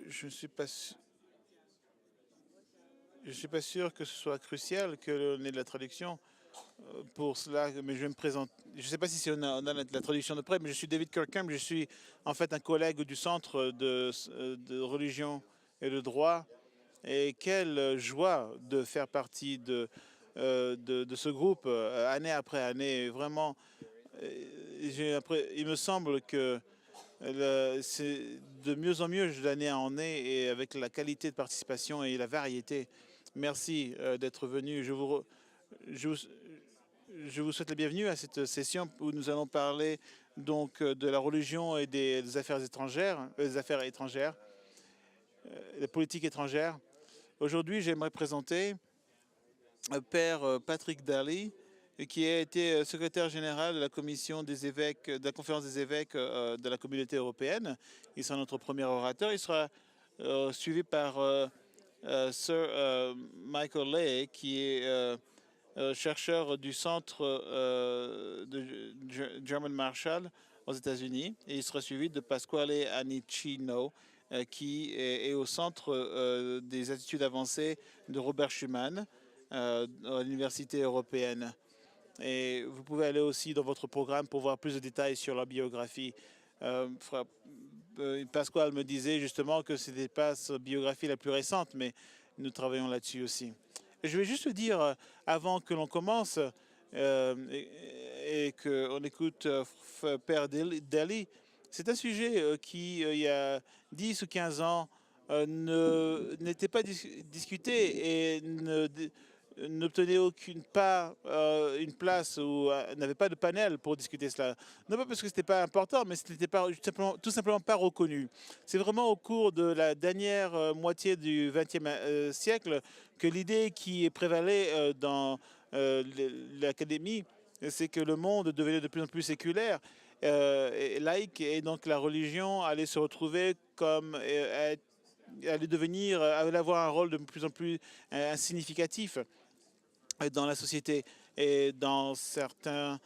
je ne suis pas su- je suis pas sûr que ce soit crucial que l'on ait de la traduction pour cela, mais je vais me présenter. Je ne sais pas si on a la traduction de près, mais je suis David Kirkham. Je suis en fait un collègue du Centre de religion et de droit. Et quelle joie de faire partie de ce groupe année après année. Vraiment, il me semble que c'est de mieux en mieux d'année en année et avec la qualité de participation et la variété. Merci d'être venu. Je vous, je vous souhaite la bienvenue à cette session où nous allons parler donc de la religion et des affaires étrangères, des affaires étrangères, des politiques étrangères. Aujourd'hui, j'aimerais présenter Père Patrick Daly, qui a été secrétaire général de la commission des évêques, de la conférence des évêques de la communauté européenne. Il sera notre premier orateur. Il sera suivi par Sir Michael Lay, qui est chercheur du centre de German Marshall aux États-Unis. Et il sera suivi de Pasquale Anicino, qui est au centre des attitudes avancées de Robert Schuman à l'Université européenne. Et vous pouvez aller aussi dans votre programme pour voir plus de détails sur leur biographie. Pasquale me disait justement que ce n'était pas sa biographie la plus récente, mais nous travaillons là-dessus aussi. Et je vais juste dire, avant que l'on commence et qu'on écoute Père Daly, c'est un sujet qui, il y a 10 ou 15 ans, n'était pas discuté et n'obtenait aucune part, une place ou n'avait pas de panel pour discuter cela. Non pas parce que c'était pas important, mais c'était pas tout simplement pas reconnu. C'est vraiment au cours de la dernière moitié du XXe siècle que l'idée qui prévalait dans l'académie, c'est que le monde devenait de plus en plus séculaire et laïque, et donc la religion allait se retrouver comme allait devenir, allait avoir un rôle de plus en plus significatif dans la société. Et dans certains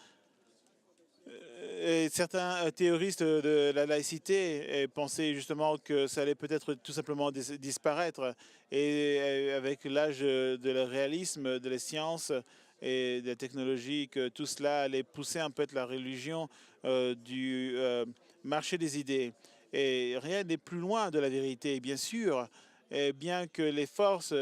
théoristes de la laïcité pensaient justement que ça allait peut-être tout simplement disparaître. Et avec l'âge de le réalisme, de la science et de la technologie, que tout cela allait pousser un peu la religion du marché des idées. Et rien n'est plus loin de la vérité, bien sûr. Et bien que les forces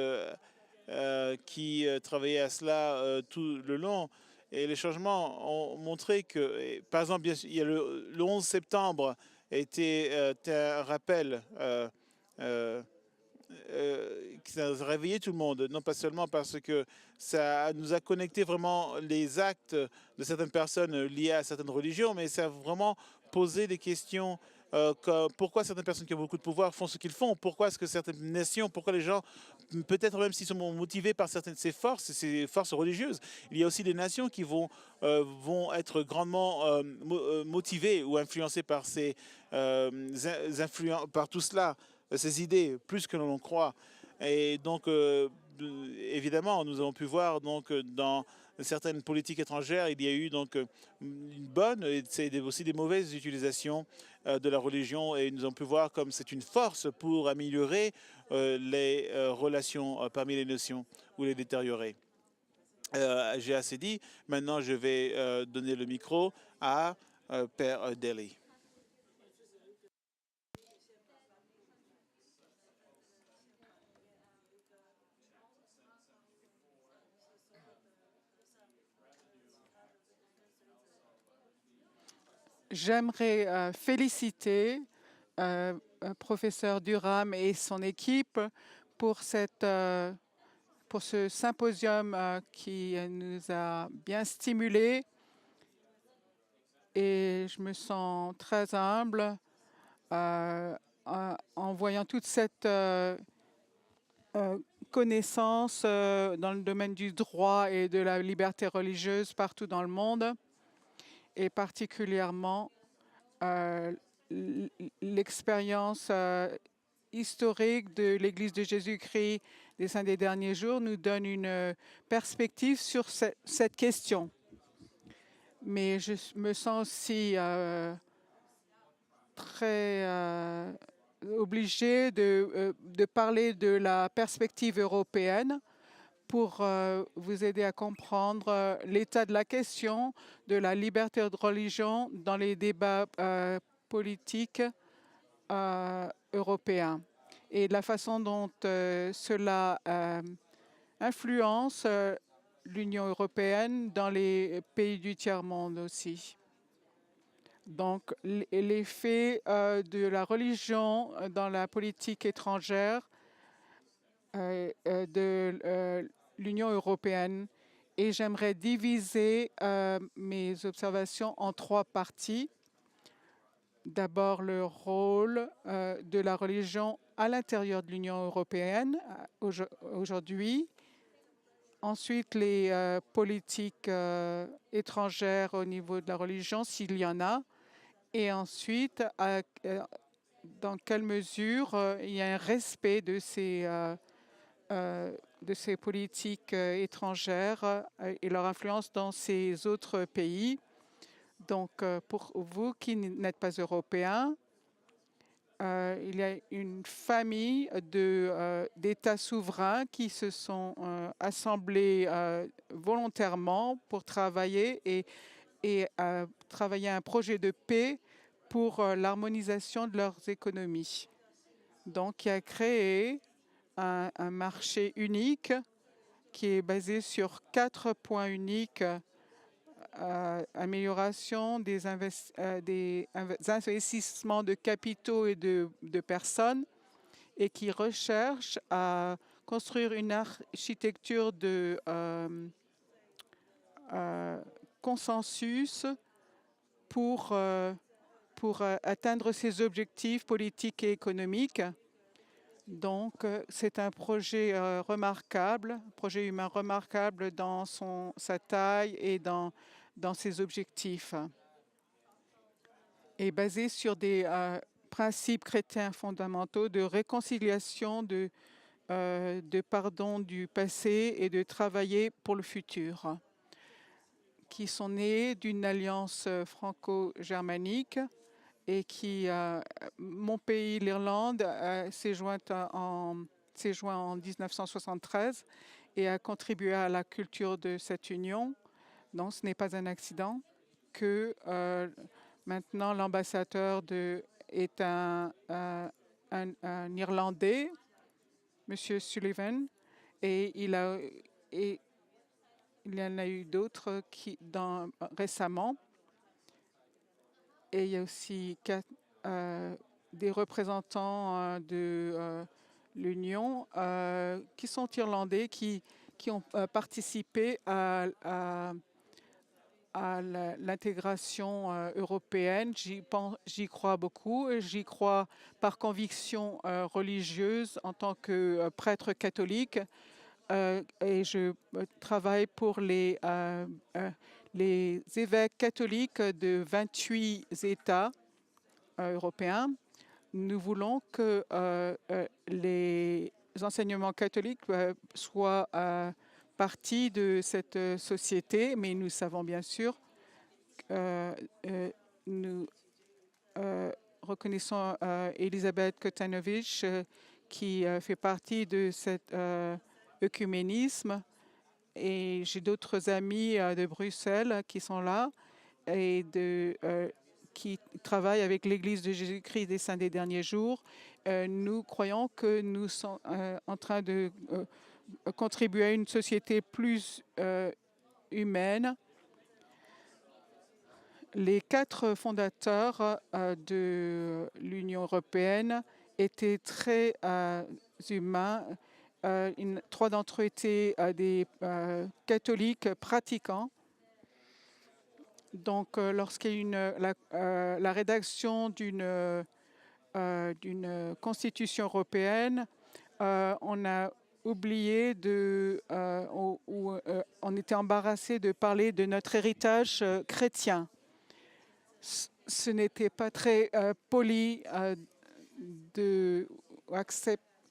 qui travaillaient à cela tout le long. Et les changements ont montré que, par exemple, bien sûr, il y a le 11 septembre était un rappel euh, qui a réveillé tout le monde, non pas seulement parce que ça nous a connecté vraiment les actes de certaines personnes liées à certaines religions, mais ça a vraiment posé des questions comme pourquoi certaines personnes qui ont beaucoup de pouvoir font ce qu'ils font, pourquoi est-ce que certaines nations, pourquoi les gens, peut-être même s'ils sont motivés par certaines de ces forces religieuses, il y a aussi des nations qui vont être grandement motivées ou influencées par par tout cela, ces idées, plus que l'on croit. Et donc, évidemment, nous avons pu voir donc dans certaines politiques étrangères, il y a eu donc une bonne et aussi des mauvaises utilisations de la religion, et nous avons pu voir comme c'est une force pour améliorer les relations parmi les nations ou les détériorer. J'ai assez dit. Maintenant, je vais donner le micro à Père Daly. J'aimerais féliciter professeur Durham et son équipe pour pour ce symposium qui nous a bien stimulés, et je me sens très humble en voyant toute cette euh, connaissance dans le domaine du droit et de la liberté religieuse partout dans le monde, et particulièrement euh, l'expérience historique de l'Église de Jésus-Christ des Saints des derniers jours nous donne une perspective sur cette question. Mais je me sens aussi très obligé de parler de la perspective européenne pour vous aider à comprendre l'état de la question de la liberté de religion dans les débats politiques européens et de la façon dont cela influence l'Union européenne dans les pays du tiers-monde aussi. Donc, l'effet de la religion dans la politique étrangère de l'Union européenne. Et j'aimerais diviser mes observations en 3 parties. D'abord, le rôle de la religion à l'intérieur de l'Union européenne aujourd'hui. Ensuite, les politiques étrangères au niveau de la religion, s'il y en a. Et ensuite, dans quelle mesure il y a un respect de ces politiques étrangères et leur influence dans ces autres pays. Donc, pour vous qui n'êtes pas européens, il y a une famille d'États souverains qui se sont assemblés volontairement pour travailler et travailler à un projet de paix pour l'harmonisation de leurs économies. Donc, qui a créé un marché unique qui est basé sur 4 points uniques: amélioration des investissements de capitaux et de personnes, et qui recherche à construire une architecture de consensus pour atteindre ces objectifs politiques et économiques. Donc, c'est un projet remarquable, un projet humain remarquable dans sa taille et dans ses objectifs, et basé sur des principes chrétiens fondamentaux de réconciliation, de pardon du passé et de travailler pour le futur, qui sont nés d'une alliance franco-germanique et qui, mon pays, l'Irlande, s'est joint en 1973 et a contribué à la culture de cette union. Donc, ce n'est pas un accident que maintenant l'ambassadeur est un Irlandais, M. Sullivan, et il y en a eu d'autres récemment. Et il y a aussi des représentants de l'Union qui sont irlandais, qui ont participé à l'intégration européenne. J'y crois beaucoup. J'y crois par conviction religieuse en tant que prêtre catholique. Et je travaille pour les évêques catholiques de 28 États européens. Nous voulons que les enseignements catholiques soient partie de cette société, mais nous savons bien sûr, nous reconnaissons Elisabeth Kotanovic qui fait partie de cet œcuménisme, et j'ai d'autres amis de Bruxelles qui sont là et qui travaillent avec l'Église de Jésus-Christ des Saints des Derniers Jours. Nous croyons que nous sommes en train de contribuer à une société plus humaine. Les 4 fondateurs de l'Union européenne étaient très humains. 3 d'entre eux étaient des catholiques pratiquants. Donc, lorsqu'il y a eu la rédaction d'une constitution européenne, on a oublié on était embarrassé de parler de notre héritage chrétien. Ce n'était pas très poli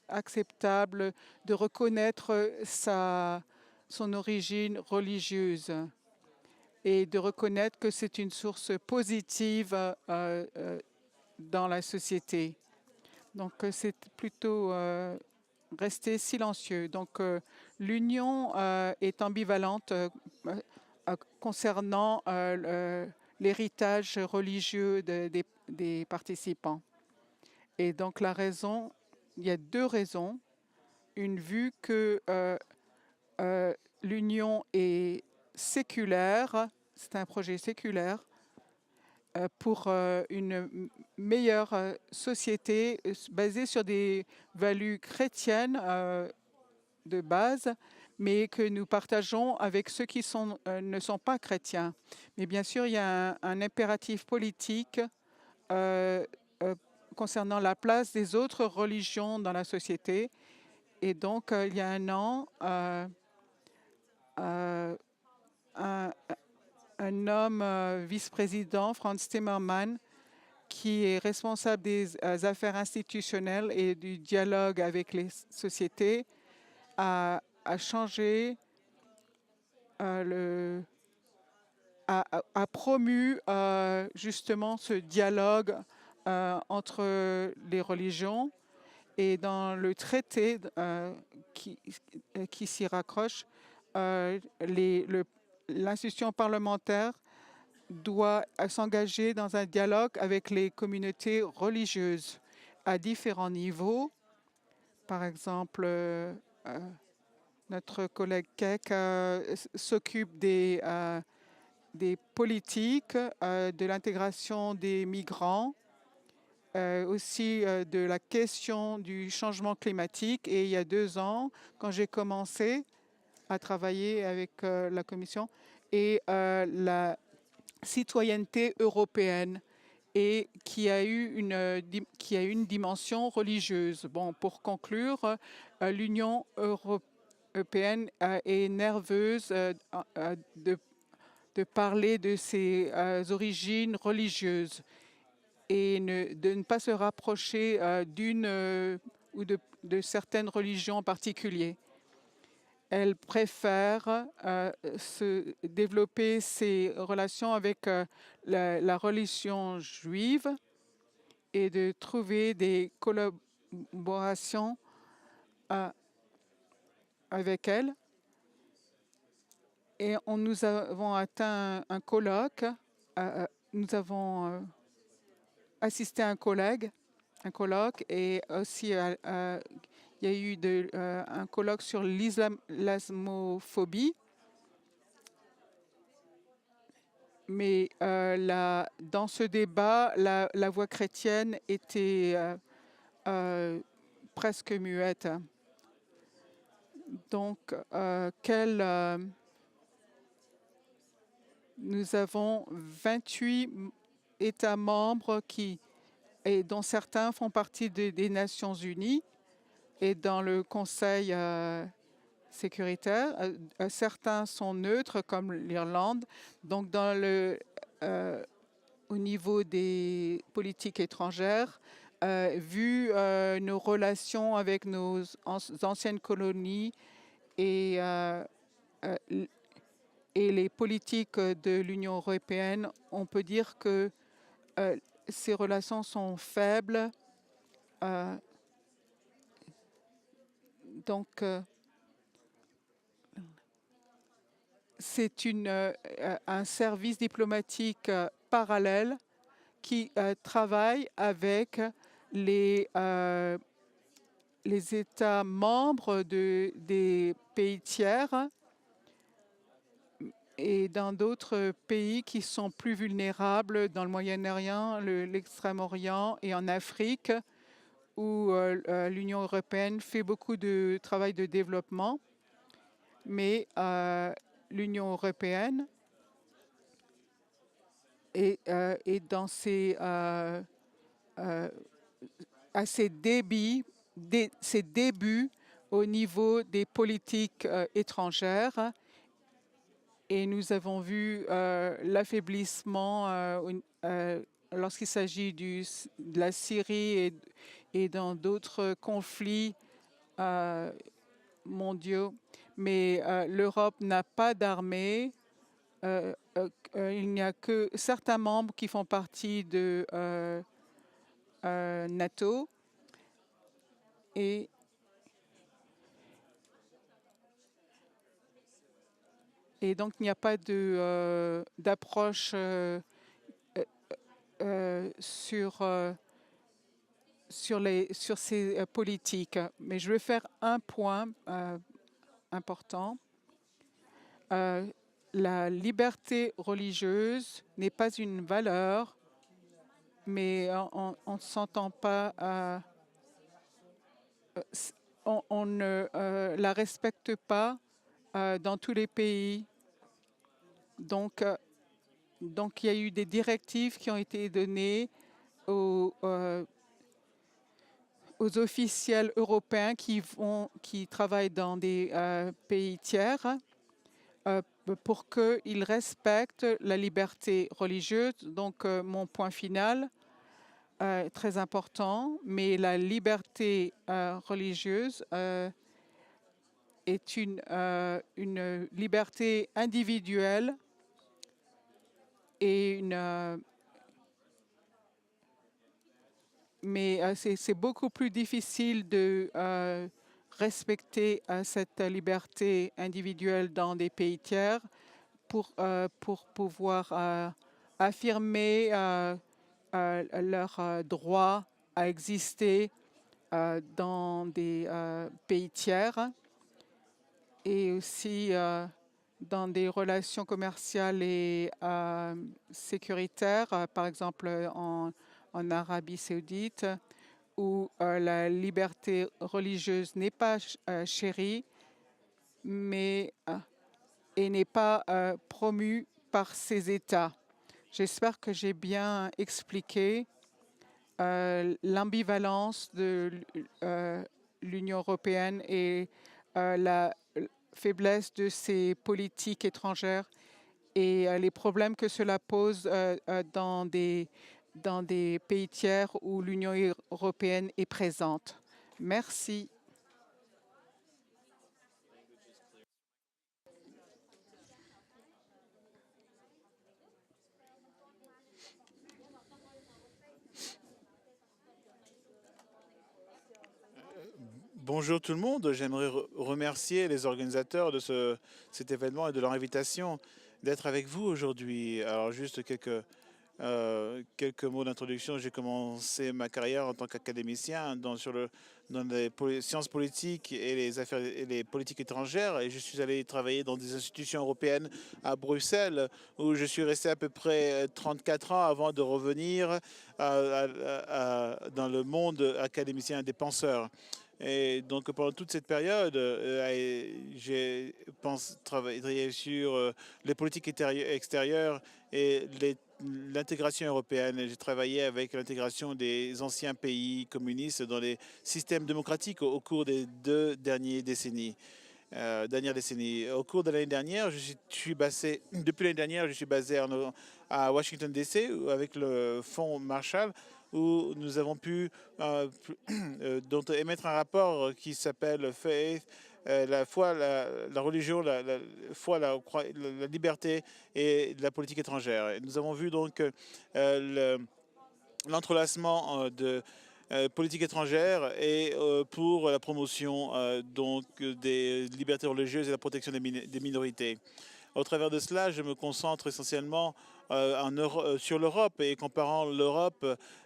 acceptable de reconnaître son origine religieuse et de reconnaître que c'est une source positive dans la société. Donc, c'est plutôt rester silencieux. Donc, l'Union est ambivalente concernant l'héritage religieux des participants. Et donc, il y a deux raisons. Une vue que l'Union est séculaire, c'est un projet séculaire pour une meilleure société basée sur des valeurs chrétiennes de base, mais que nous partageons avec ceux qui ne sont pas chrétiens. Mais bien sûr, il y a un impératif politique euh, concernant la place des autres religions dans la société. Et donc, il y a un an, un homme vice-président, Franz Timmermans, qui est responsable des affaires institutionnelles et du dialogue avec les sociétés, a changé, a promu justement ce dialogue entre les religions. Et dans le traité qui s'y raccroche, l'institution parlementaire doit s'engager dans un dialogue avec les communautés religieuses à différents niveaux. Par exemple, notre collègue Keck s'occupe des politiques, de l'intégration des migrants, aussi de la question du changement climatique. Et il y a 2 ans, quand j'ai commencé à travailler avec la Commission et la citoyenneté européenne, et qui a eu une dimension religieuse. Bon, pour conclure, l'Union européenne est nerveuse de parler de ses origines religieuses et de ne pas se rapprocher d'une ou de certaines religions en particulier. Elle préfère se développer ses relations avec la religion juive et de trouver des collaborations avec elle. Et nous avons atteint un colloque, nous avons assisté à un colloque, et aussi il y a eu un colloque sur l'islamophobie. Mais dans ce débat, la voix chrétienne était presque muette. Donc, nous avons 28 États membres dont certains font partie des Nations Unies et dans le Conseil sécuritaire. Certains sont neutres, comme l'Irlande. Donc, au niveau des politiques étrangères, vu nos relations avec nos anciennes colonies et les politiques de l'Union européenne, on peut dire que ces relations sont faibles. Donc, c'est un service diplomatique parallèle qui travaille avec les États membres des pays tiers et dans d'autres pays qui sont plus vulnérables, dans le Moyen-Orient, l'Extrême-Orient et en Afrique, où l'Union européenne fait beaucoup de travail de développement. Mais l'Union européenne est dans à ses débuts au niveau des politiques étrangères. Et nous avons vu l'affaiblissement lorsqu'il s'agit de la Syrie et dans d'autres conflits mondiaux. Mais l'Europe n'a pas d'armée. Il n'y a que certains membres qui font partie de NATO. Et, et donc, il n'y a pas d'approche sur ces politiques. Mais je vais faire un point important. La liberté religieuse n'est pas une valeur, mais on ne s'entend pas, on ne la respecte pas dans tous les pays. Donc, il y a eu des directives qui ont été données aux officiels européens qui travaillent dans des pays tiers pour qu'ils respectent la liberté religieuse. Donc, mon point final, très important, mais la liberté religieuse est une liberté individuelle et mais c'est beaucoup plus difficile de respecter cette liberté individuelle dans des pays tiers pour pouvoir affirmer leur droit à exister dans des pays tiers et aussi dans des relations commerciales et sécuritaires, par exemple en Arabie saoudite, où la liberté religieuse n'est pas chérie, mais et n'est pas promue par ces États. J'espère que j'ai bien expliqué l'ambivalence de l'Union européenne et la faiblesse de ses politiques étrangères et les problèmes que cela pose dans des pays tiers où l'Union européenne est présente. Merci. Bonjour tout le monde, j'aimerais remercier les organisateurs de cet événement et de leur invitation d'être avec vous aujourd'hui. Alors juste quelques mots d'introduction. J'ai commencé ma carrière en tant qu'académicien dans les sciences politiques et les affaires et les politiques étrangères et je suis allé travailler dans des institutions européennes à Bruxelles où je suis resté à peu près 34 ans avant de revenir dans le monde académicien des penseurs. Et donc pendant toute cette période, j'ai travaillé sur les politiques extérieures et l'intégration européenne. J'ai travaillé avec l'intégration des anciens pays communistes dans les systèmes démocratiques au cours des deux dernières décennies. Au cours de l'année dernière, depuis l'année dernière, je suis basé à Washington DC avec le Fonds Marshall où nous avons pu émettre un rapport qui s'appelle Faith, la foi, la religion, la foi, la liberté et la politique étrangère. Et nous avons vu donc l'entrelacement de politique étrangère et pour la promotion des libertés religieuses et la protection des minorités. Au travers de cela, je me concentre essentiellement sur l'Europe et comparant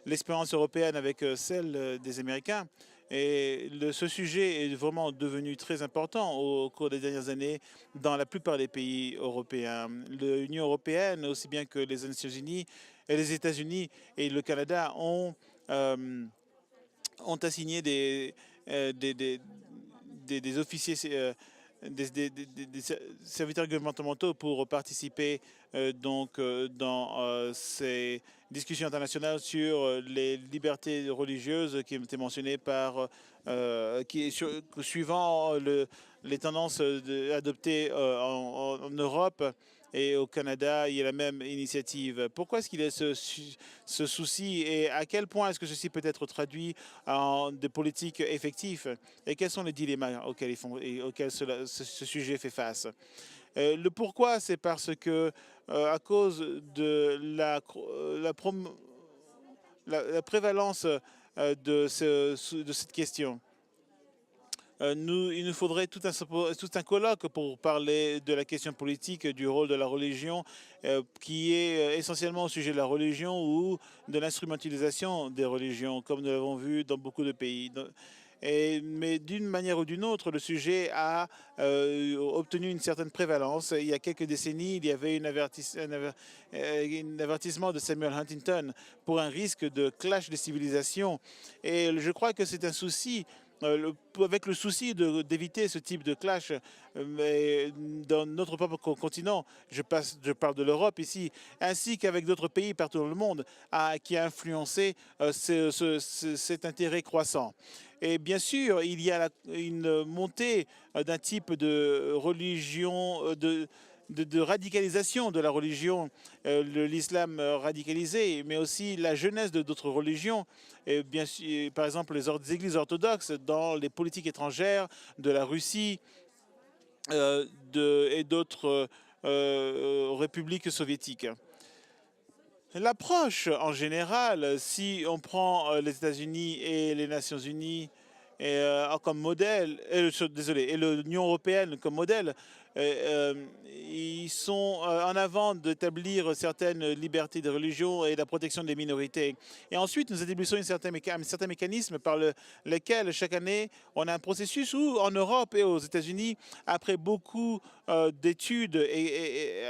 l'expérience européenne avec celle des Américains. Et ce sujet est vraiment devenu très important au cours des dernières années dans la plupart des pays européens. L'Union européenne, aussi bien que les Nations unies et les États-Unis et le Canada ont assigné des officiers, des serviteurs gouvernementaux pour participer dans ces discussions internationales sur les libertés religieuses qui ont été mentionnées suivant les tendances adoptées en Europe. Et au Canada, il y a la même initiative. Pourquoi est-ce qu'il y a ce souci et à quel point est-ce que ceci peut être traduit en des politiques effectives et quels sont les dilemmas auxquels ce sujet fait face? Le pourquoi, c'est parce que à cause de la prévalence de cette question il nous faudrait tout un colloque pour parler de la question politique, du rôle de la religion, qui est essentiellement au sujet de la religion ou de l'instrumentalisation des religions, comme nous l'avons vu dans beaucoup de pays. Mais d'une manière ou d'une autre, le sujet a obtenu une certaine prévalence. Il y a quelques décennies, il y avait un avertissement de Samuel Huntington pour un risque de clash des civilisations. Et je crois que c'est un souci avec le souci d'éviter ce type de clash dans notre propre continent, je parle de l'Europe ici, ainsi qu'avec d'autres pays partout dans le monde, qui a influencé cet intérêt croissant. Et bien sûr, il y a une montée d'un type de religion, de radicalisation de la religion, l'islam radicalisé, mais aussi la jeunesse de d'autres religions, et bien sûr, par exemple les églises orthodoxes dans les politiques étrangères de la Russie et d'autres républiques soviétiques. L'approche en général, si on prend les États-Unis et les Nations Unies comme modèle, et l'Union européenne comme modèle, ils sont en avant d'établir certaines libertés de religion et la protection des minorités. Et ensuite, nous établissons un certain mécanisme par lequel chaque année, on a un processus où, en Europe et aux États-Unis, après beaucoup d'études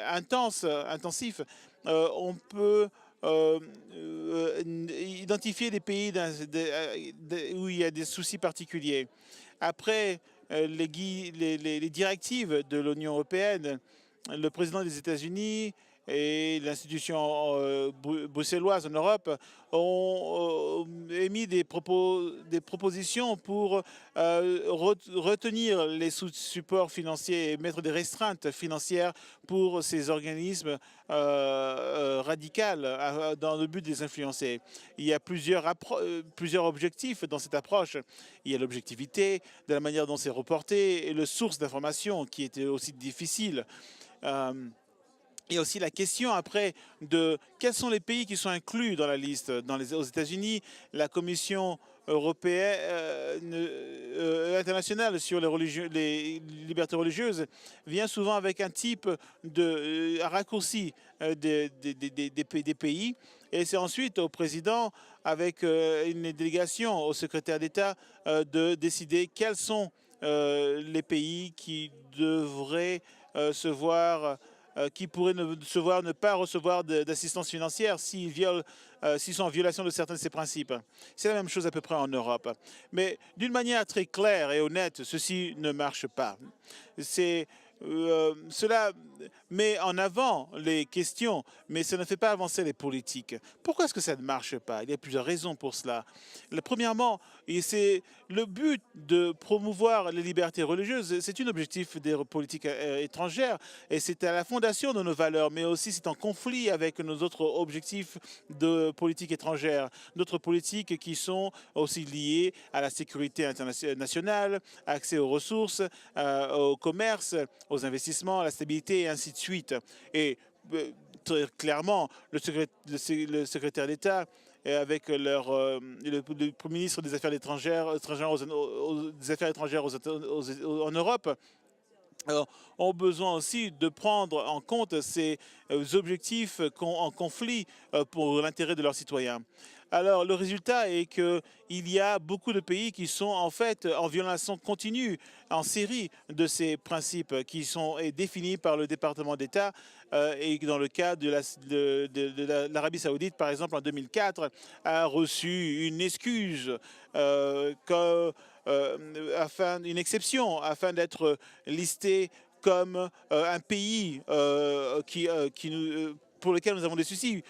intensifs, on peut identifier des pays où il y a des soucis particuliers. Après les directives de l'Union européenne, le président des États-Unis et l'institution bruxelloise en Europe ont émis des propositions pour retenir les supports financiers et mettre des restreintes financières pour ces organismes radicaux dans le but de les influencer. Il y a plusieurs objectifs dans cette approche. Il y a l'objectivité de la manière dont c'est reporté et le source d'information qui était aussi difficile. Il y a aussi la question après de quels sont les pays qui sont inclus dans la liste. Aux États-Unis, la Commission européenne internationale sur les libertés religieuses vient souvent avec un type de raccourci des pays. Et c'est ensuite au président, avec une délégation au secrétaire d'État, de décider quels sont les pays qui devraient qui pourraient ne pas recevoir d'assistance financière s'ils sont en violation de certains de ces principes. C'est la même chose à peu près en Europe. Mais d'une manière très claire et honnête, ceci ne marche pas. Cela met en avant les questions, mais ça ne fait pas avancer les politiques. Pourquoi est-ce que ça ne marche pas? Il y a plusieurs raisons pour cela. Premièrement, c'est le but de promouvoir les libertés religieuses. C'est un objectif des politiques étrangères et c'est à la fondation de nos valeurs, mais aussi c'est en conflit avec nos autres objectifs de politique étrangère, d'autres politiques qui sont aussi liées à la sécurité internationale, accès aux ressources, au commerce, aux investissements, à la stabilité et ainsi de suite. Et très clairement, le secrétaire d'État avec le Premier ministre des Affaires étrangères en Europe ont besoin aussi de prendre en compte ces objectifs en conflit pour l'intérêt de leurs citoyens. Alors, le résultat est qu'il y a beaucoup de pays qui sont en fait en violation continue, en série de ces principes qui sont définis par le département d'État et dans le cas de l'Arabie Saoudite, par exemple, en 2004, a reçu une excuse une exception afin d'être listé comme un pays pour lequel nous avons des soucis,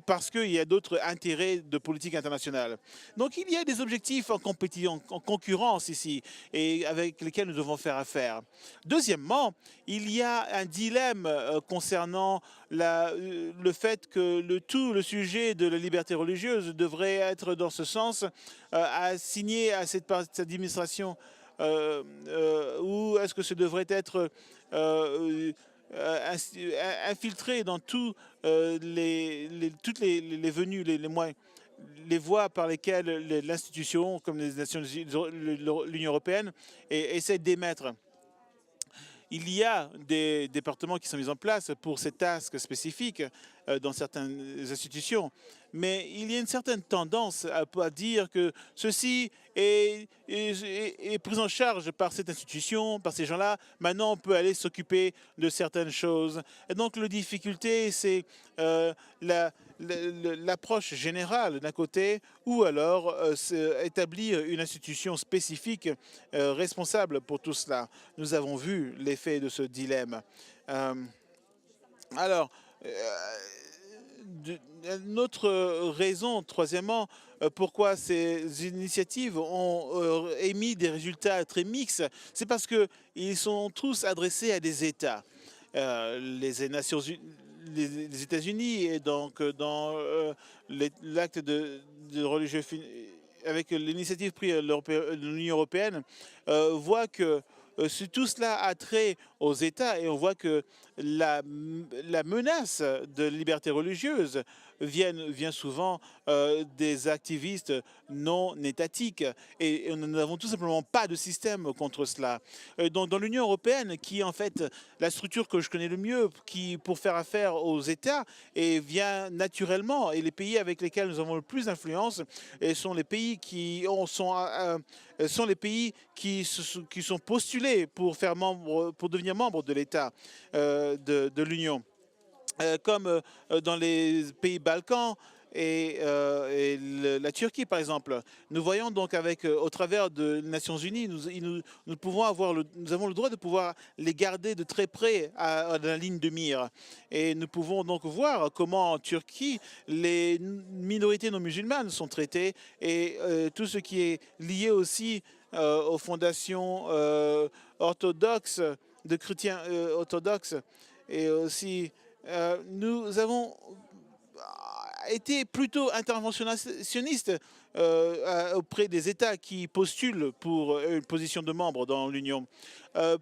parce qu'il y a d'autres intérêts de politique internationale. Donc il y a des objectifs en concurrence ici, et avec lesquels nous devons faire affaire. Deuxièmement, il y a un dilemme concernant le fait que le sujet de la liberté religieuse devrait être dans ce sens assigné à cette administration ou est-ce que ce devrait être infiltré dans toutes les venues, les voies par lesquelles l'institution, comme les Nations Unies, l'Union européenne, essaie d'émettre. Il y a des départements qui sont mis en place pour ces tâches spécifiques dans certaines institutions, mais il y a une certaine tendance à dire que ceci est pris en charge par cette institution, par ces gens-là. Maintenant, on peut aller s'occuper de certaines choses. Et donc, la difficulté, c'est l'approche générale d'un côté, ou alors établir une institution spécifique responsable pour tout cela. Nous avons vu l'effet de ce dilemme. Alors, notre raison, troisièmement, pourquoi ces initiatives ont émis des résultats très mixtes, c'est parce qu'ils sont tous adressés à des États. Les Nations Unies, les États-Unis, et donc dans l'acte de religieux avec l'initiative prise de l'Union européenne, voit que tout cela a trait aux États, et on voit que la menace de liberté religieuse vient souvent des activistes non étatiques, et nous n'avons tout simplement pas de système contre cela. Donc dans l'Union européenne, qui est en fait la structure que je connais le mieux pour faire affaire aux États, et vient naturellement, et les pays avec lesquels nous avons le plus d'influence sont les pays qui sont les pays qui sont postulés pour devenir membres de l'État de l'Union, comme dans les pays Balkans et la Turquie, par exemple. Nous voyons donc au travers des Nations Unies, nous avons le droit de pouvoir les garder de très près à la ligne de mire. Et nous pouvons donc voir comment en Turquie, les minorités non musulmanes sont traitées, et tout ce qui est lié aussi aux fondations orthodoxes, de chrétiens orthodoxes, et aussi nous avons été plutôt interventionnistes auprès des États qui postulent pour une position de membre dans l'Union.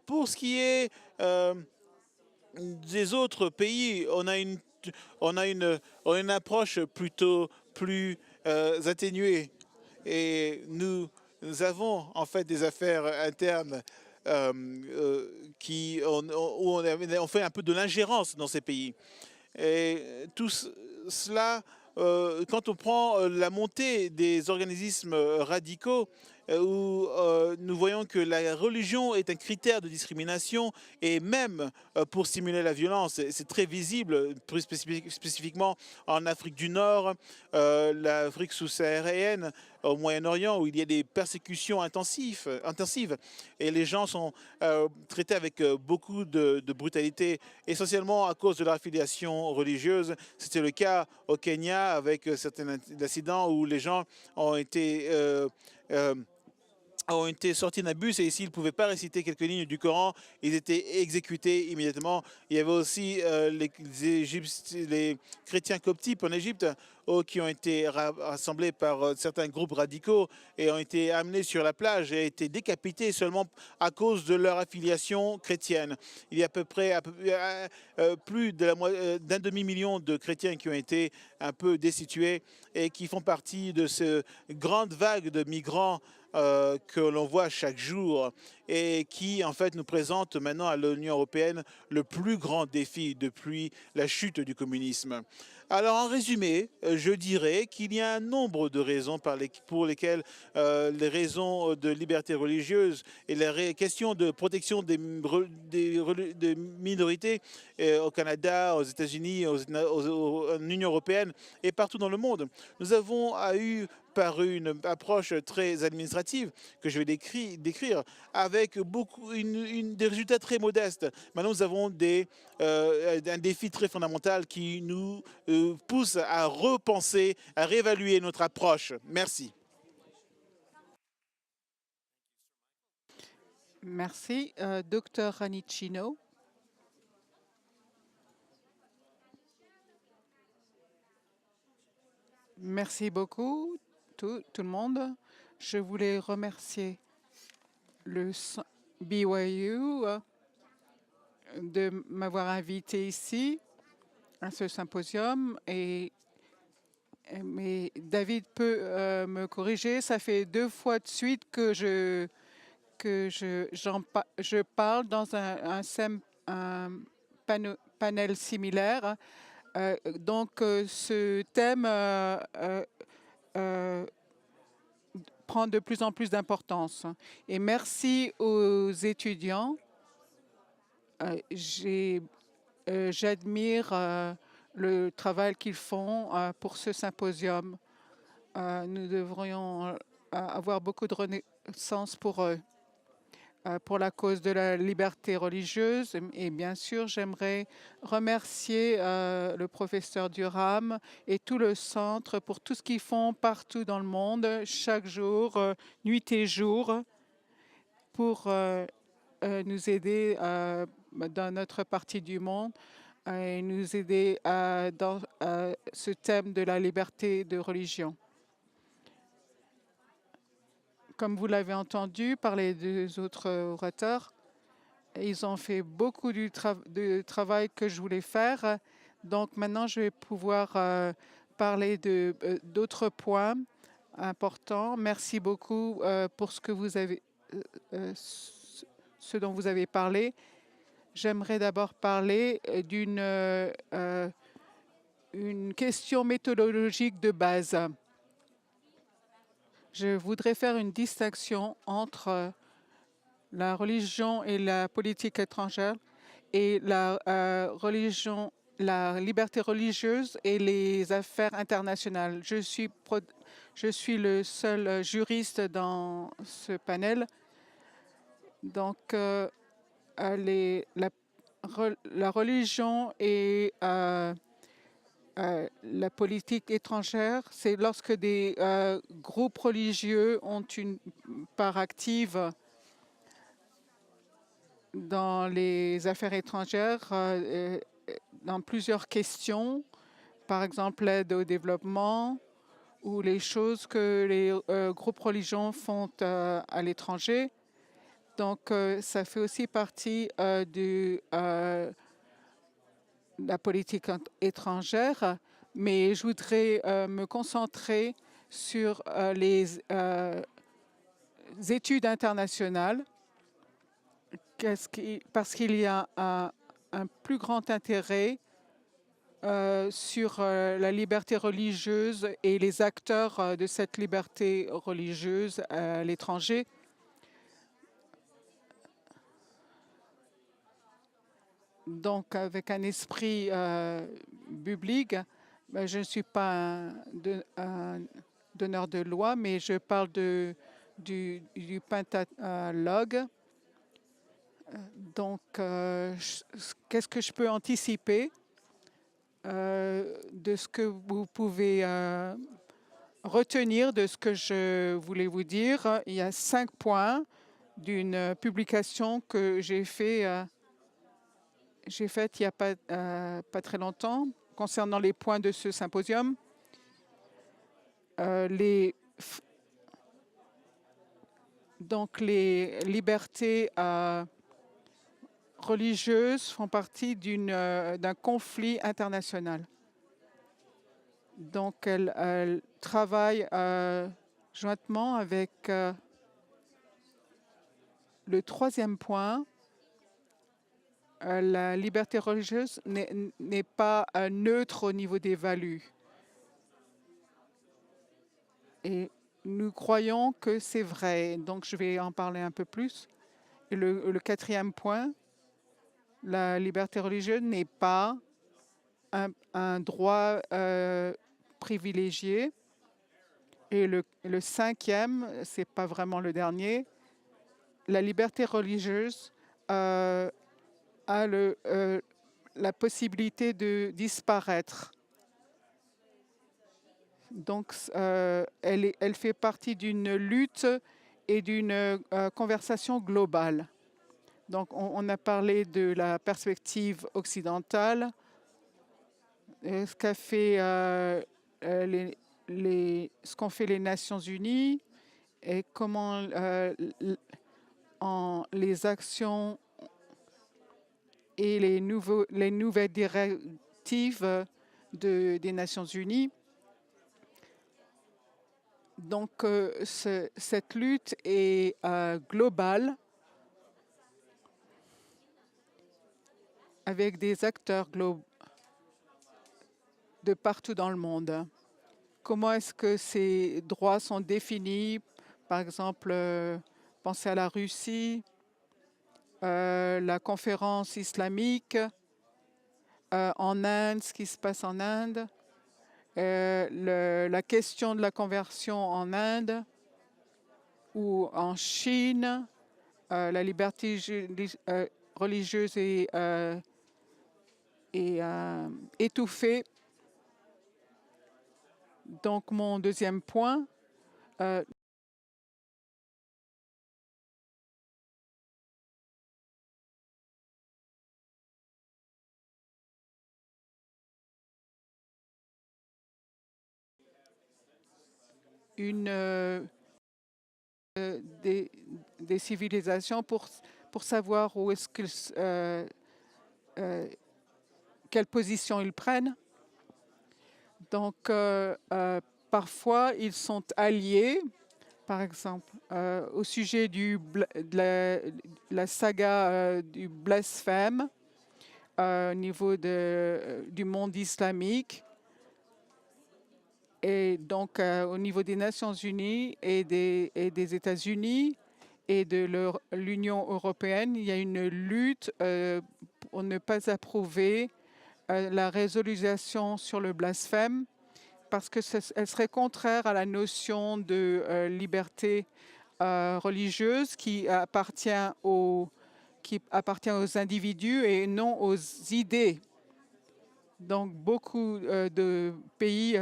Pour ce qui est des autres pays, on a une approche plutôt plus atténuée, et nous avons en fait des affaires internes où on fait un peu de l'ingérence dans ces pays. Et tout cela, quand on prend la montée des organismes radicaux, où nous voyons que la religion est un critère de discrimination, et même pour stimuler la violence, c'est très visible, plus spécifiquement en Afrique du Nord, l'Afrique sous-saharienne, au Moyen-Orient, où il y a des persécutions intensives, et les gens sont traités avec beaucoup de brutalité, essentiellement à cause de leur affiliation religieuse. C'était le cas au Kenya avec certains incidents où les gens ont été sortis d'un bus, et s'ils ne pouvaient pas réciter quelques lignes du Coran, ils étaient exécutés immédiatement. Il y avait aussi les chrétiens coptiques en Égypte qui ont été rassemblés par certains groupes radicaux et ont été amenés sur la plage et été décapités seulement à cause de leur affiliation chrétienne. Il y a à peu près plus d'un demi-million de chrétiens qui ont été un peu destitués et qui font partie de cette grande vague de migrants que l'on voit chaque jour, et qui en fait nous présente maintenant à l'Union européenne le plus grand défi depuis la chute du communisme. Alors en résumé, je dirais qu'il y a un nombre de raisons pour lesquelles les raisons de liberté religieuse et les questions de protection des minorités au Canada, aux États-Unis, en Union européenne et partout dans le monde. Nous avons eu par une approche très administrative que je vais décrire avec des résultats très modestes. Maintenant, nous avons un défi très fondamental qui nous pousse à repenser, à réévaluer notre approche. Merci. Merci. Dr Ranicino. Merci beaucoup, tout le monde. Je voulais remercier le BYU de m'avoir invité ici à ce symposium, et mais David peut me corriger. Ça fait 2 fois de suite que je parle dans un panel similaire. Donc, ce thème prend de plus en plus d'importance. Et merci aux étudiants. J'admire le travail qu'ils font pour ce symposium. Nous devrions avoir beaucoup de reconnaissance pour eux, pour la cause de la liberté religieuse. Et bien sûr, j'aimerais remercier le professeur Durham et tout le centre pour tout ce qu'ils font partout dans le monde, chaque jour, nuit et jour, pour nous aider dans notre partie du monde et nous aider dans ce thème de la liberté de religion. Comme vous l'avez entendu par les 2 autres orateurs, ils ont fait beaucoup de travail que je voulais faire. Donc maintenant, je vais pouvoir parler d'autres points importants. Merci beaucoup pour ce dont vous avez parlé. J'aimerais d'abord parler une question méthodologique de base. Je voudrais faire une distinction entre la religion et la politique étrangère et la liberté religieuse et les affaires internationales. Je suis le seul juriste dans ce panel. Donc, la religion et la politique étrangère, c'est lorsque des groupes religieux ont une part active dans les affaires étrangères, dans plusieurs questions, par exemple l'aide au développement ou les choses que les groupes religieux font à l'étranger. Donc, ça fait aussi partie de la politique étrangère, mais je voudrais me concentrer sur les études internationales parce qu'il y a un plus grand intérêt sur la liberté religieuse et les acteurs de cette liberté religieuse à l'étranger. Donc, avec un esprit biblique, je ne suis pas un donneur de loi, mais je parle du Pentalogue. Donc, qu'est-ce que je peux anticiper de ce que vous pouvez retenir de ce que je voulais vous dire? Il y a 5 points d'une publication que j'ai faite il n'y a pas très longtemps concernant les points de ce symposium. Donc, les libertés religieuses font partie d'un conflit international. Donc, elles travaillent jointement avec le 3e point. La liberté religieuse n'est pas neutre au niveau des values. Et nous croyons que c'est vrai. Donc, je vais en parler un peu plus. Et le 4e point, la liberté religieuse n'est pas un droit privilégié. Et le 5e, ce n'est pas vraiment le dernier, la liberté religieuse a la possibilité de disparaître. Donc, elle fait partie d'une lutte et d'une conversation globale. Donc, on a parlé de la perspective occidentale, ce qu'a fait ce qu'ont fait les Nations Unies et comment les actions et les nouvelles directives des Nations Unies Donc, cette lutte est globale avec des acteurs de partout dans le monde. Comment est-ce que ces droits sont définis? Par exemple, pensez à la Russie, la conférence islamique, en Inde, ce qui se passe en Inde, la question de la conversion en Inde ou en Chine, la liberté religieuse est étouffée. Donc, mon deuxième point, des civilisations pour savoir où est-ce quelle position ils prennent. Donc, parfois, ils sont alliés. Par exemple, au sujet de la saga du blasphème au niveau du monde islamique et donc au niveau des Nations Unies et des États-Unis et de l'Union européenne, il y a une lutte pour ne pas approuver la résolution sur le blasphème parce qu'elle serait contraire à la notion de liberté religieuse qui appartient aux individus et non aux idées. Donc, beaucoup de pays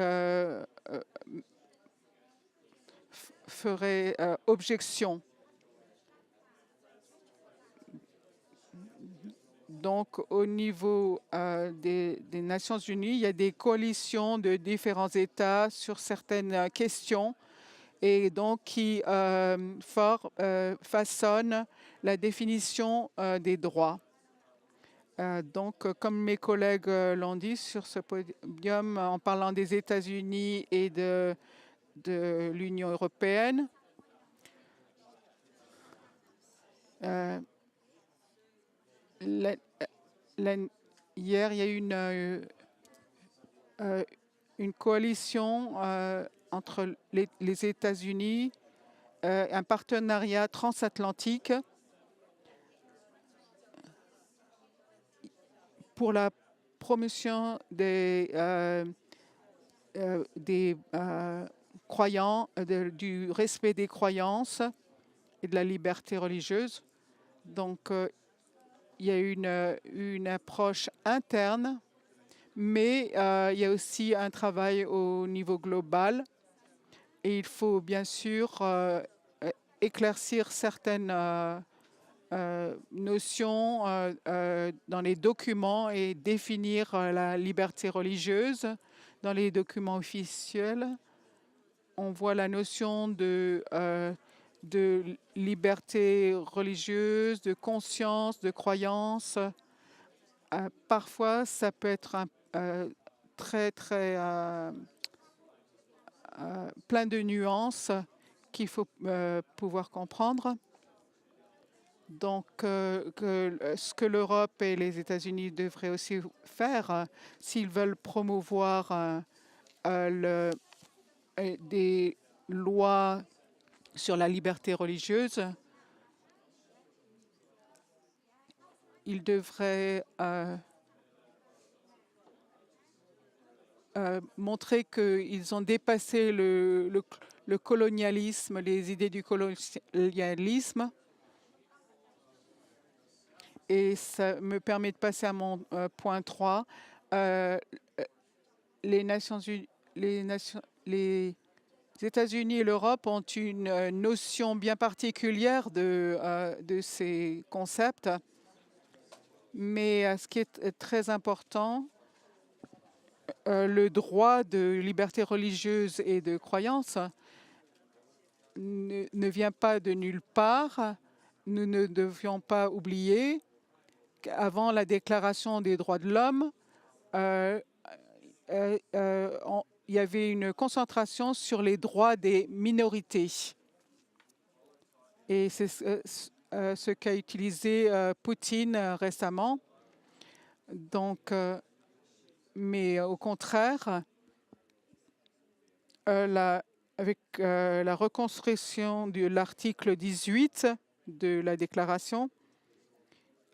feraient objection. Donc, au niveau des Nations Unies, il y a des coalitions de différents États sur certaines questions et donc qui façonnent la définition des droits. Donc, comme mes collègues l'ont dit sur ce podium, en parlant des États-Unis et de l'Union européenne, hier, il y a eu une coalition entre les États-Unis, un partenariat transatlantique pour la promotion des croyants, du respect des croyances et de la liberté religieuse. Donc, il y a une approche interne, mais il y a aussi un travail au niveau global. Et il faut bien sûr éclaircir certaines notions dans les documents et définir la liberté religieuse dans les documents officiels. On voit la notion de liberté religieuse, de conscience, de croyance. Parfois, ça peut être très plein de nuances qu'il faut pouvoir comprendre. Donc, ce que l'Europe et les États-Unis devraient aussi faire, s'ils veulent promouvoir des lois sur la liberté religieuse, ils devraient montrer qu'ils ont dépassé le colonialisme, les idées du colonialisme. Et ça me permet de passer à mon point 3. Les États-Unis et l'Europe ont une notion bien particulière de ces concepts. Mais ce qui est très important, le droit de liberté religieuse et de croyance ne vient pas de nulle part. Nous ne devions pas oublier avant la Déclaration des droits de l'homme, il y avait une concentration sur les droits des minorités. Et c'est ce qu'a utilisé Poutine récemment. Donc, mais au contraire, avec la reconstruction de l'article 18 de la déclaration,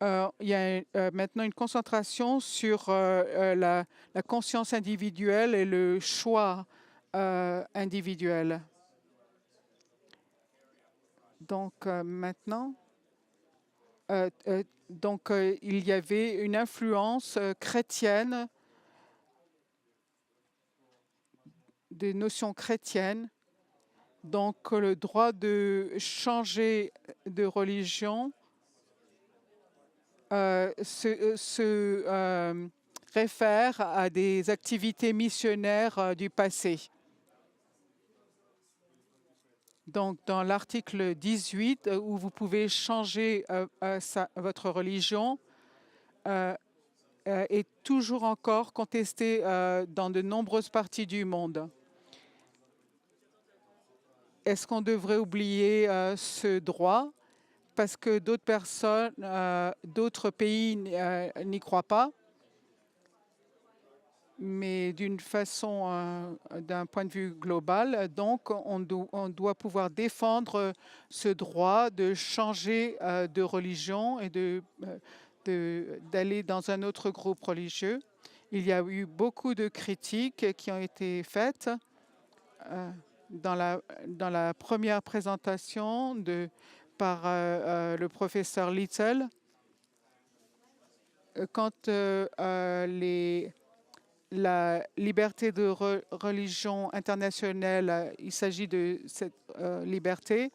il y a maintenant une concentration sur la conscience individuelle et le choix individuel. Donc maintenant, il y avait une influence chrétienne, des notions chrétiennes, donc le droit de changer de religion se réfère à des activités missionnaires du passé. Donc, dans l'article 18, où vous pouvez changer votre religion, est toujours encore contesté dans de nombreuses parties du monde. Est-ce qu'on devrait oublier ce droit parce que d'autres personnes, d'autres pays n'y croient pas? Mais d'une façon, d'un point de vue global, donc on doit pouvoir défendre ce droit de changer de religion et d'aller dans un autre groupe religieux. Il y a eu beaucoup de critiques qui ont été faites dans la première présentation par le professeur Little. Quand la liberté de religion internationale, il s'agit de cette liberté.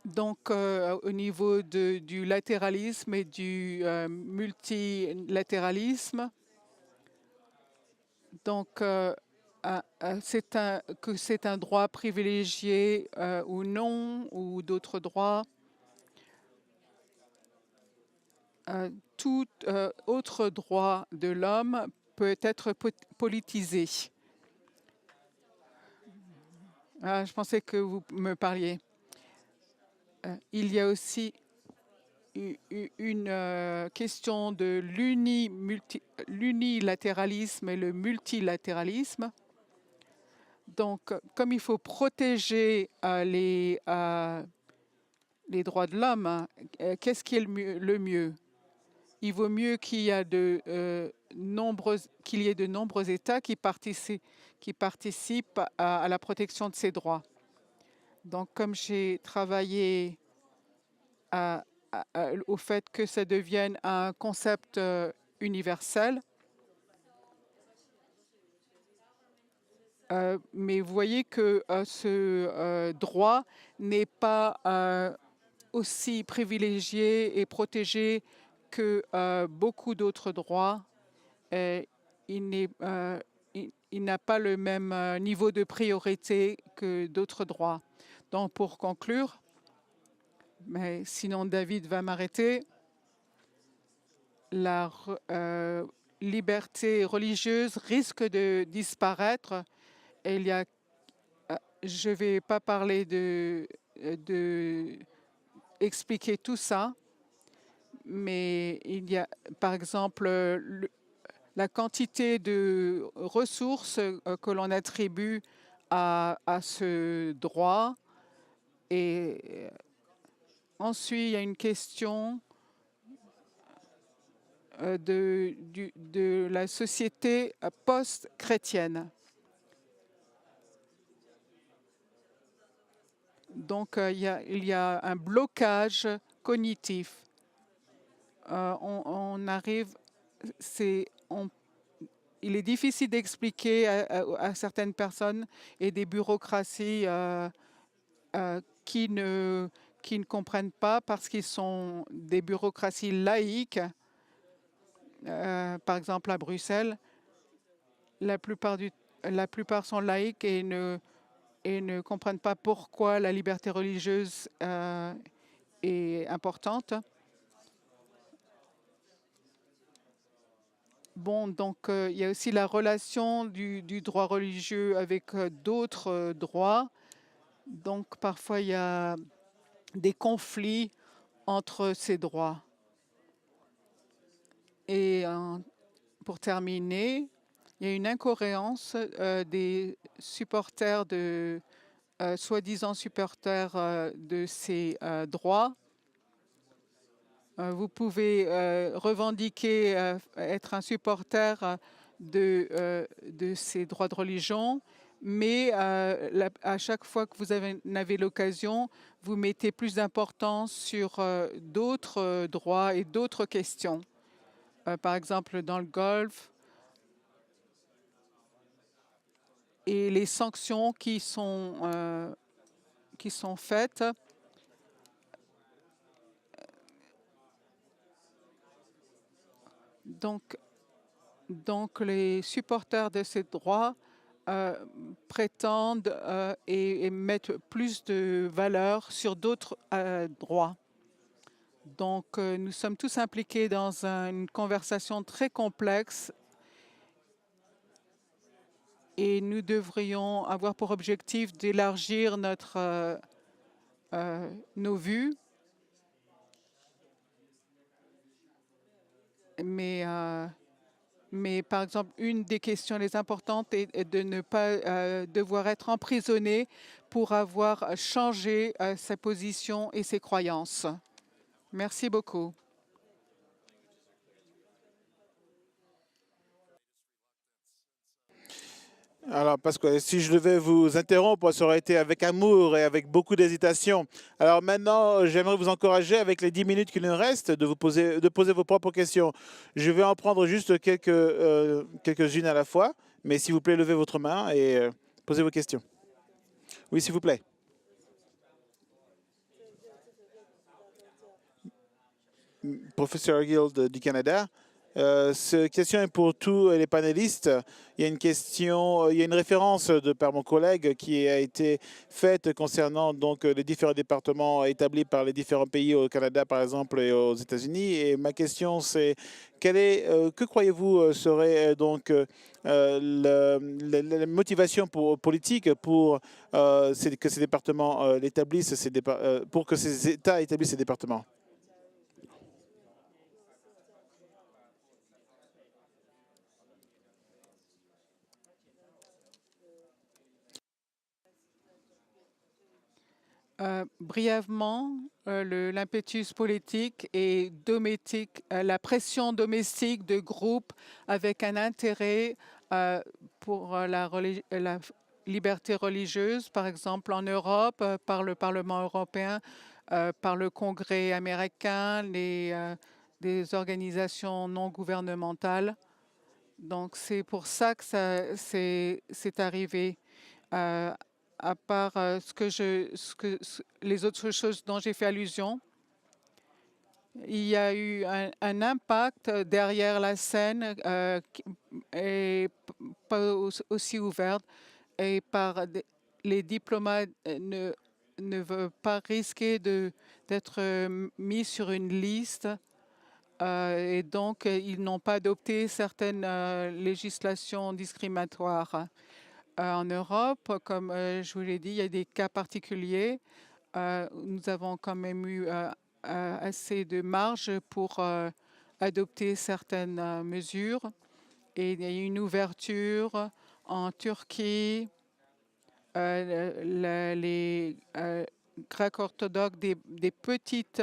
Donc, au niveau du latéralisme et du multilatéralisme, donc c'est un droit privilégié ou non, ou d'autres droits. Tout autre droit de l'homme peut être politisé. Je pensais que vous me parliez. Il y a aussi une question de l'unilatéralisme et le multilatéralisme. Donc, comme il faut protéger les droits de l'homme, qu'est-ce qui est le mieux? Il vaut mieux qu'il y ait de nombreux États qui participent à la protection de ces droits. Donc, comme j'ai travaillé au fait que ça devienne un concept universel, mais vous voyez que ce droit n'est pas aussi privilégié et protégé que beaucoup d'autres droits. Il n'a pas le même niveau de priorité que d'autres droits. Donc, pour conclure, mais sinon David va m'arrêter, la liberté religieuse risque de disparaître. Et je ne vais pas parler expliquer tout ça, mais il y a, par exemple, la quantité de ressources que l'on attribue à ce droit. Et ensuite, il y a une question de la société post-chrétienne. Donc, il y a un blocage cognitif. Il est difficile d'expliquer à certaines personnes et des bureaucraties qui ne comprennent pas parce qu'ils sont des bureaucraties laïques. Par exemple, à Bruxelles, la plupart sont laïques et ne comprennent pas pourquoi la liberté religieuse est importante. Bon, donc il y a aussi la relation du droit religieux avec d'autres droits. Donc parfois il y a des conflits entre ces droits. Et pour terminer, il y a une incohérence des supporters de soi-disant supporters de ces droits. Vous pouvez revendiquer être un supporter de ces droits de religion, mais à chaque fois que vous avez l'occasion, vous mettez plus d'importance sur d'autres droits et d'autres questions. Par exemple, dans le Golfe, et les sanctions qui sont faites. Donc les supporters de ces droits prétendent et mettent plus de valeur sur d'autres droits. Donc nous sommes tous impliqués dans une conversation très complexe et nous devrions avoir pour objectif d'élargir nos vues. Mais par exemple, une des questions les importantes est de ne pas devoir être emprisonné pour avoir changé sa position et ses croyances. Merci beaucoup. Alors, parce que si je devais vous interrompre, ça aurait été avec amour et avec beaucoup d'hésitation. Alors maintenant, j'aimerais vous encourager, avec les 10 minutes qui nous restent, de poser vos propres questions. Je vais en prendre juste quelques-unes à la fois, mais s'il vous plaît, levez votre main et posez vos questions. Oui, s'il vous plaît. Professeur Guild du Canada. Cette question est pour tous les panélistes. Il y a une question, il y a une référence par mon collègue qui a été faite concernant donc les différents départements établis par les différents pays au Canada, par exemple, et aux États-Unis. Et ma question, c'est que croyez-vous serait donc la motivation politique pour que ces départements l'établissent, pour que ces États établissent ces départements? Brièvement, l'impétus politique et domestique, la pression domestique de groupes avec un intérêt pour la liberté religieuse, par exemple en Europe, par le Parlement européen, par le Congrès américain, des organisations non gouvernementales. Donc c'est pour ça que c'est arrivé. À part les autres choses dont j'ai fait allusion, il y a eu un impact derrière la scène et pas aussi ouverte et les diplomates ne veulent pas risquer d'être mis sur une liste et donc ils n'ont pas adopté certaines législations discriminatoires. En Europe, comme je vous l'ai dit, il y a des cas particuliers. Nous avons quand même eu assez de marge pour adopter certaines mesures. Et il y a eu une ouverture en Turquie. Les Grecs orthodoxes, des petites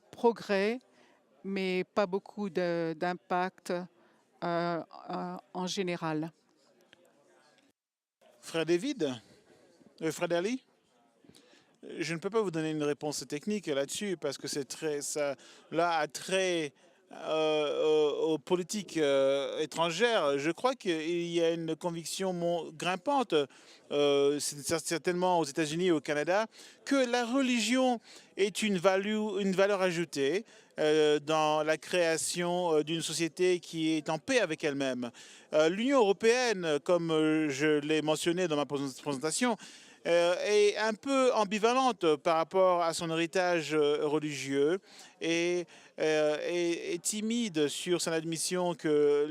progrès, mais pas beaucoup d'impact en général. Frère David, Frère Ali, je ne peux pas vous donner une réponse technique là-dessus parce que ça a trait aux politiques étrangères. Je crois qu'il y a une conviction grimpante, certainement aux États-Unis et au Canada, que la religion est une valeur ajoutée dans la création d'une société qui est en paix avec elle-même. L'Union européenne, comme je l'ai mentionné dans ma présentation, est un peu ambivalente par rapport à son héritage religieux et est timide sur son admission que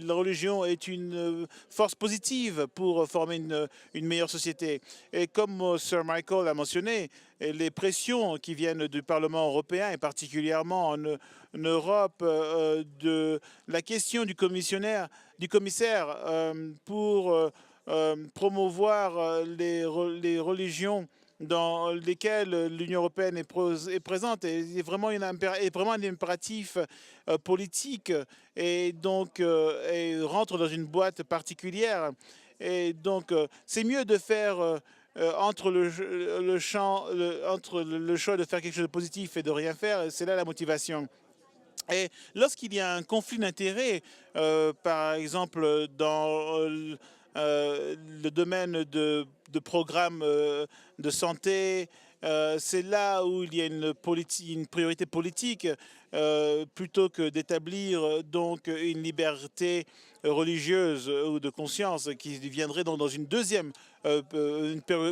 la religion est une force positive pour former une meilleure société. Et comme Sir Michael l'a mentionné, les pressions qui viennent du Parlement européen et particulièrement en Europe de la question du commissaire pour promouvoir les religions dans lesquelles l'Union européenne est présente est vraiment un impératif politique et donc rentre dans une boîte particulière. Et donc c'est mieux de faire entre entre le choix de faire quelque chose de positif et de rien faire, c'est là la motivation. Et lorsqu'il y a un conflit d'intérêts, par exemple dans le domaine de programmes de santé, c'est là où il y a une priorité politique plutôt que d'établir donc une liberté religieuse ou de conscience qui viendrait donc dans une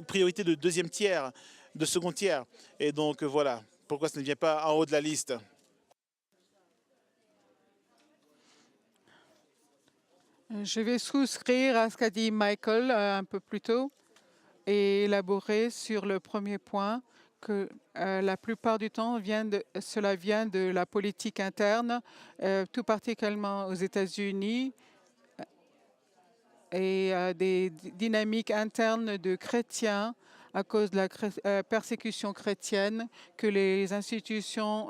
priorité de deuxième tiers, de second tiers. Et donc voilà pourquoi ça ne vient pas en haut de la liste. Je vais souscrire à ce qu'a dit Michael un peu plus tôt et élaborer sur le premier point que la plupart du temps, cela vient de la politique interne, tout particulièrement aux États-Unis, et des dynamiques internes de chrétiens à cause de la persécution chrétienne, que les institutions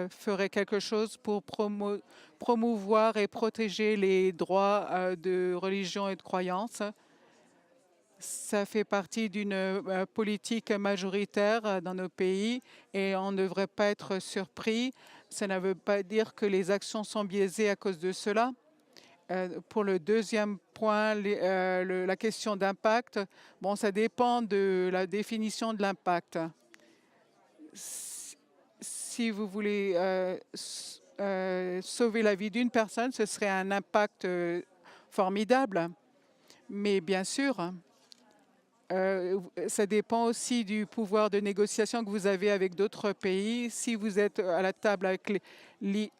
feraient quelque chose pour promouvoir et protéger les droits de religion et de croyance. Ça fait partie d'une politique majoritaire dans nos pays et on ne devrait pas être surpris. Ça ne veut pas dire que les actions sont biaisées à cause de cela. Pour le deuxième point, la question d'impact, bon, ça dépend de la définition de l'impact. Si vous voulez sauver la vie d'une personne, ce serait un impact formidable. Mais bien sûr, ça dépend aussi du pouvoir de négociation que vous avez avec d'autres pays. Si vous êtes à la table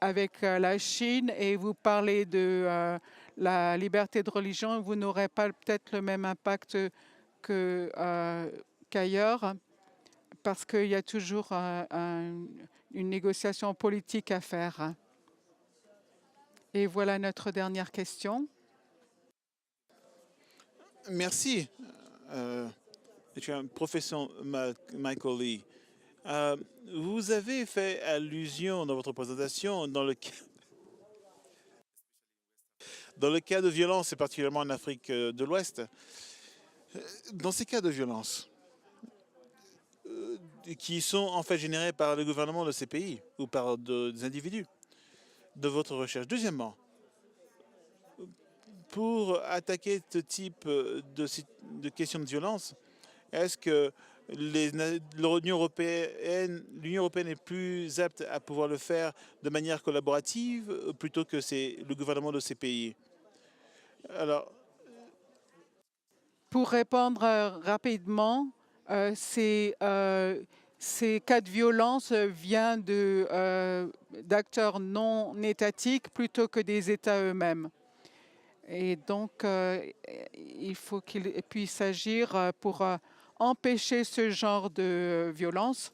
avec la Chine et vous parlez de la liberté de religion, vous n'aurez pas peut-être le même impact qu'ailleurs, parce qu'il y a toujours une négociation politique à faire. Et voilà notre dernière question. Merci. Professeur Michael Lee, vous avez fait allusion dans votre présentation dans le cas de violence, et particulièrement en Afrique de l'Ouest. Dans ces cas de violence, qui sont en fait générés par le gouvernement de ces pays ou par des individus, de votre recherche. Deuxièmement, pour attaquer ce type de questions de violence, est-ce que l'Union européenne est plus apte à pouvoir le faire de manière collaborative plutôt que le gouvernement de ces pays? Alors, pour répondre rapidement, ces cas de violence viennent d'acteurs non étatiques plutôt que des États eux-mêmes. Et donc, il faut qu'ils puissent agir pour empêcher ce genre de violence.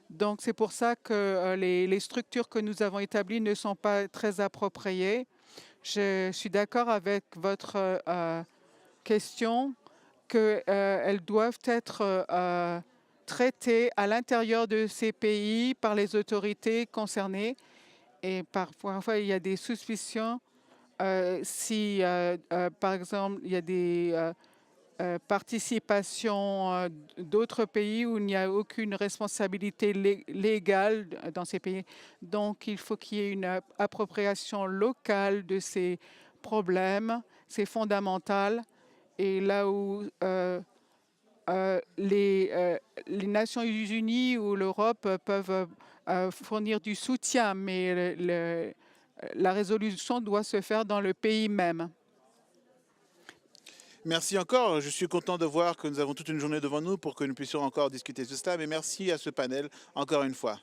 Donc, c'est pour ça que les structures que nous avons établies ne sont pas très appropriées. Je suis d'accord avec votre question qu'elles doivent être traitées à l'intérieur de ces pays par les autorités concernées. Et parfois, il y a des suspicions si, par exemple, il y a des participations d'autres pays où il n'y a aucune responsabilité légale dans ces pays. Donc, il faut qu'il y ait une appropriation locale de ces problèmes. C'est fondamental. Et là où les Nations Unies ou l'Europe peuvent fournir du soutien, mais la résolution doit se faire dans le pays même. Merci encore. Je suis content de voir que nous avons toute une journée devant nous pour que nous puissions encore discuter de cela. Mais merci à ce panel encore une fois.